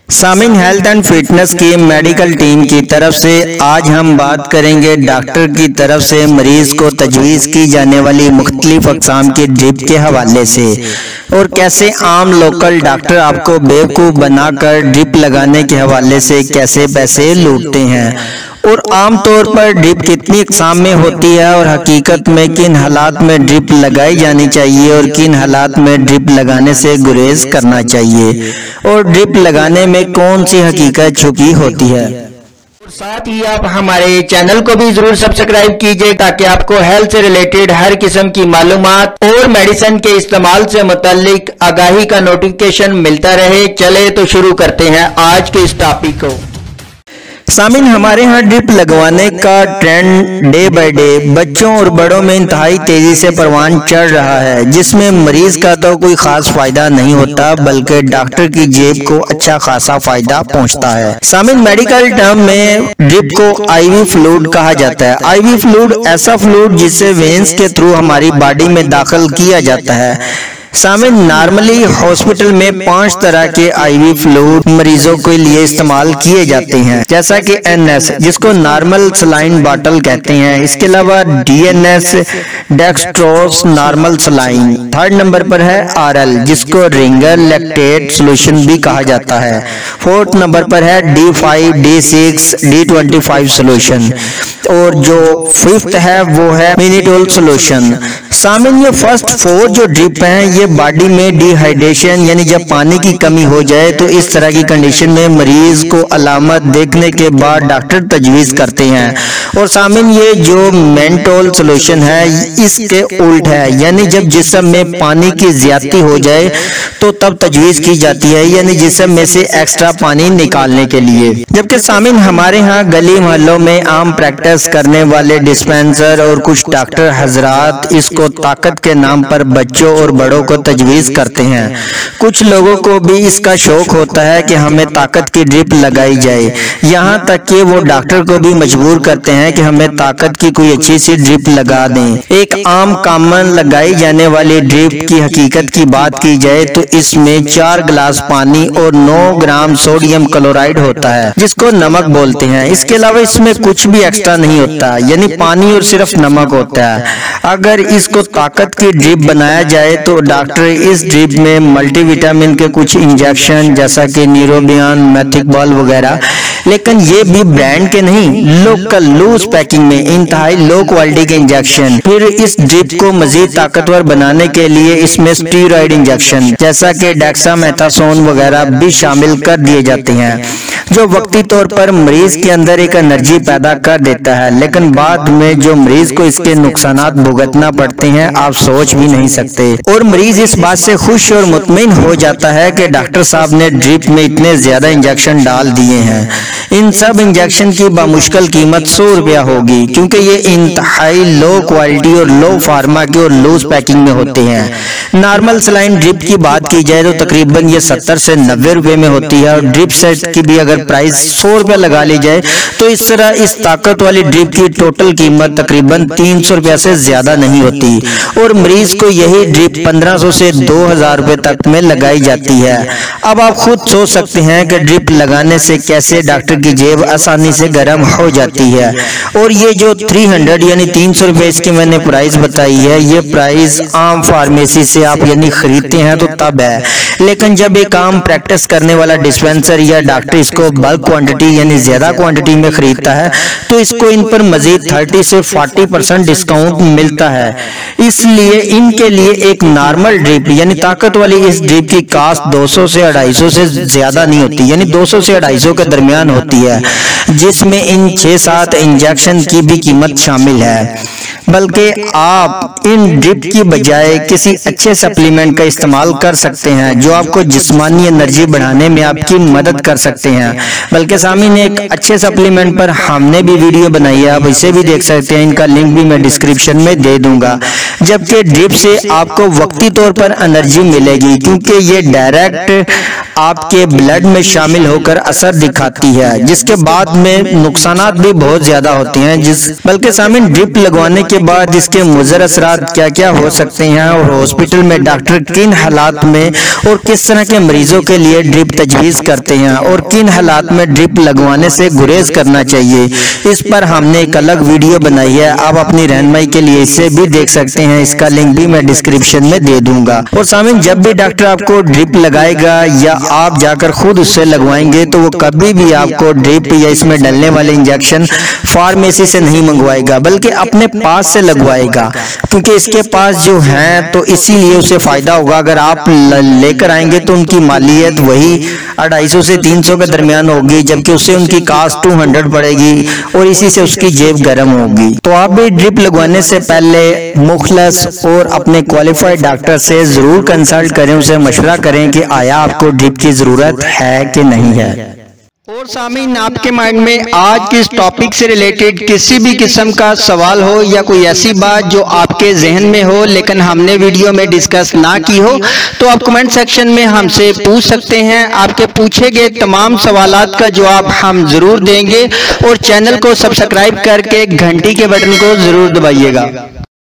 Samin health and fitness की medical team की तरफ से आज हम बात करेंगे डॉक्टर की तरफ से मरीज को तजवीज़ की जाने वाली मुख्तलिफ अक़साम की ड्रिप के हवाले से और कैसे आम लोकल डॉक्टर आपको बेवकूफ़ बनाकर ड्रिप लगाने के हवाले से कैसे पैसे लूटते हैं और आम तौर पर ड्रिप कितनी अक़साम में होती है और हकीकत में किन हालात में ड्रिप लगाई जानी चाहिए और किन हालात में ड्रिप लगाने से गुरेज करना चाहिए और ड्रिप लगाने में कौन सी हकीकत छुपी होती है। साथ ही आप हमारे चैनल को भी जरूर सब्सक्राइब कीजिए ताकि आपको हेल्थ से रिलेटेड हर किस्म की मालूमात और मेडिसिन के इस्तेमाल से मुतालिक आगाही का नोटिफिकेशन मिलता रहे। चले तो शुरू करते हैं आज के इस टॉपिक को। सामिन, हमारे यहाँ ड्रिप लगवाने का ट्रेंड डे बाय डे बच्चों और बड़ों में इंतहाई तेजी से परवान चढ़ रहा है, जिसमें मरीज का तो कोई खास फायदा नहीं होता बल्कि डॉक्टर की जेब को अच्छा खासा फायदा पहुंचता है। सामिन, मेडिकल टर्म में ड्रिप को आईवी फ्लूइड कहा जाता है। आईवी फ्लूइड ऐसा फ्लूइड जिसे वेन्स के थ्रू हमारी बॉडी में दाखिल किया जाता है। सामिन, नॉर्मली हॉस्पिटल में 5 तरह के आईवी फ्लूइड मरीजों के लिए इस्तेमाल किए जाते हैं, जैसा कि एनएस जिसको नॉर्मल सलाइन बॉटल कहते हैं, इसके अलावा DNS dextrose normal saline. 3rd number पर है आरएल जिसको रिंगर लैक्टेट सोल्यूशन भी कहा जाता है। 4th नंबर पर है D5, D6, D25 सोल्यूशन और जो 5th है वो है मिनिटोल सोल्यूशन। सामिन, ये फर्स्ट 4 जो ड्रिप हैं ये बॉडी में डिहाइड्रेशन यानी जब पानी की कमी हो जाए तो इस तरह की कंडीशन में मरीज को अलामत देखने के बाद डॉक्टर तजवीज़ करते हैं। और सामिन, ये जो मेंटोल सोल्यूशन है इसके उल्ट है, यानी जब जिस्म में पानी की ज्यादती हो जाए तो तब तजवीज़ की जाती है, यानी जिस्म में से एक्स्ट्रा पानी निकालने के लिए। जबकि सामिन, हमारे यहाँ गली मोहल्लों में आम प्रैक्टिस करने वाले डिस्पेंसर और कुछ डॉक्टर हजरात इसको ताकत के नाम पर बच्चों और बड़ों को तजवीज़ करते हैं। कुछ लोगों को भी इसका शौक होता है कि हमें ताकत की ड्रिप लगाई जाए, यहाँ तक कि वो डॉक्टर को भी मजबूर करते हैं कि हमें ताकत की कोई अच्छी सी ड्रिप लगा दें। एक आम कॉमन लगाई जाने वाली ड्रिप की हकीकत की बात की जाए तो इसमें 4 गिलास पानी और 9 ग्राम सोडियम क्लोराइड होता है जिसको नमक बोलते हैं। इसके अलावा इसमें कुछ भी एक्स्ट्रा नहीं होता, यानी पानी और सिर्फ नमक होता है। अगर इसको ताकत की ड्रिप बनाया जाए तो डॉक्टर इस ड्रिप में मल्टीविटामिन के कुछ इंजेक्शन जैसा कि न्यूरोबियन, मैथिकबॉल वगैरह, लेकिन ये भी ब्रांड के नहीं, लोकल लूज पैकिंग में इंतहाई लो क्वालिटी के इंजेक्शन। फिर इस ड्रिप को मजीद ताकतवर बनाने के लिए इसमें स्टीरॉयड इंजेक्शन जैसा कि डेक्सामेथासोन वगैरह भी शामिल कर दिए जाते हैं, जो वक्ती तौर पर मरीज के अंदर एक एनर्जी पैदा कर देता है, लेकिन बाद में जो मरीज को इसके नुकसानात भुगतना पड़ते हैं आप सोच भी नहीं सकते। और मरीज इस बात से खुश और मुतमईन हो जाता है कि डॉक्टर साहब ने ड्रिप में इतने ज्यादा इंजेक्शन डाल दिए हैं। इन सब इंजेक्शन की बामुश्किल कीमत 100 रुपया होगी, क्योंकि ये इंतहाई लो क्वालिटी और लो फार्मा की और लूज पैकिंग में होते हैं। नॉर्मल सलाइन ड्रिप की बात की जाए तो तकरीबन ये 70 से 90 रुपए में होती है और ड्रिप सेट की भी अगर प्राइस 100 रुपया लगा ली जाए तो इस तरह इस ताकत वाली ड्रिप की टोटल कीमत तकरीबन 300 रुपया से ज्यादा नहीं होती और मरीज को यही ड्रिप 1500 से 2000 रुपए तक में लगाई जाती है। अब आप खुद सोच सकते हैं कि ड्रिप लगाने से कैसे डॉक्टर की जेब आसानी से गर्म हो जाती है। और ये जो 300 यानी 300 रुपए इसकी मैंने प्राइस बताई है, ये प्राइस आम फार्मेसी से आप यानी खरीदते हैं तो तब है, लेकिन जब एक आम प्रैक्टिस करने वाला डिस्पेंसर या डॉक्टर इसको बल्क क्वांटिटी यानी ज्यादा क्वांटिटी में खरीदता है तो इसको इन पर मजीद 30 से 40% डिस्काउंट मिलता है। इसलिए इनके लिए एक नॉर्मल ड्रिप यानी ताकत वाली इस ड्रिप की कास्ट 200 से 250 से ज्यादा नहीं होती, यानी 200 से 250 के दरमियान होती है, जिसमें इन 6-7 इंजेक्शन की भी कीमत शामिल है। बल्कि आप इन ड्रिप की बजाय किसी अच्छे सप्लीमेंट का इस्तेमाल कर सकते हैं जो आपको जिस्मानी एनर्जी बढ़ाने में आपकी मदद कर सकते हैं। बल्कि सामने एक अच्छे सप्लीमेंट पर हमने भी वीडियो बनाई है, आप इसे भी देख सकते हैं, इनका लिंक भी मैं डिस्क्रिप्शन में दे दूंगा। जबकि ड्रिप से आपको वक्ती तौर पर एनर्जी मिलेगी क्योंकि ये डायरेक्ट आपके ब्लड में शामिल होकर असर दिखाती है, जिसके बाद में नुकसानात भी बहुत ज्यादा होते हैं। बल्कि सामिन, ड्रिप लगवाने के के बाद इसके मुज़र असरात क्या क्या हो सकते हैं और हॉस्पिटल में डॉक्टर किन हालात में और किस तरह के मरीजों के लिए ड्रिप तजवीज़ करते हैं और किन हालात में ड्रिप लगवाने से गुरेज करना चाहिए, इस पर हमने एक अलग वीडियो बनाई है। आप अपनी रहनुमाई के लिए इसे भी देख सकते हैं, इसका लिंक भी मैं डिस्क्रिप्शन में दे दूंगा। और सामीन, जब भी डॉक्टर आपको ड्रिप लगाएगा या आप जाकर खुद उससे लगवाएंगे तो वो कभी भी आपको ड्रिप या इसमें डलने वाले इंजेक्शन फार्मेसी से नहीं मंगवाएगा, बल्कि अपने पास से लगवाएगा, क्योंकि इसके पास जो है तो इसीलिए उसे फायदा होगा। अगर आप लेकर आएंगे तो उनकी मालियत वही 250 से 300 के दरमियान होगी, जबकि उससे उनकी कास्ट 200 पड़ेगी और इसी से उसकी जेब गर्म होगी। तो आप भी ड्रिप लगवाने से पहले मुखलस और अपने क्वालिफाइड डॉक्टर से जरूर कंसल्ट करें, उसे मशवरा करें कि आया आपको ड्रिप की जरूरत है कि नहीं है। और सामीन, आपके माइंड में आज के इस टॉपिक से रिलेटेड किसी भी किस्म का सवाल हो या कोई ऐसी बात जो आपके जहन में हो लेकिन हमने वीडियो में डिस्कस ना की हो, तो आप कमेंट सेक्शन में हमसे पूछ सकते हैं। आपके पूछे गए तमाम सवालात का जवाब हम जरूर देंगे और चैनल को सब्सक्राइब करके घंटी के बटन को जरूर दबाइएगा।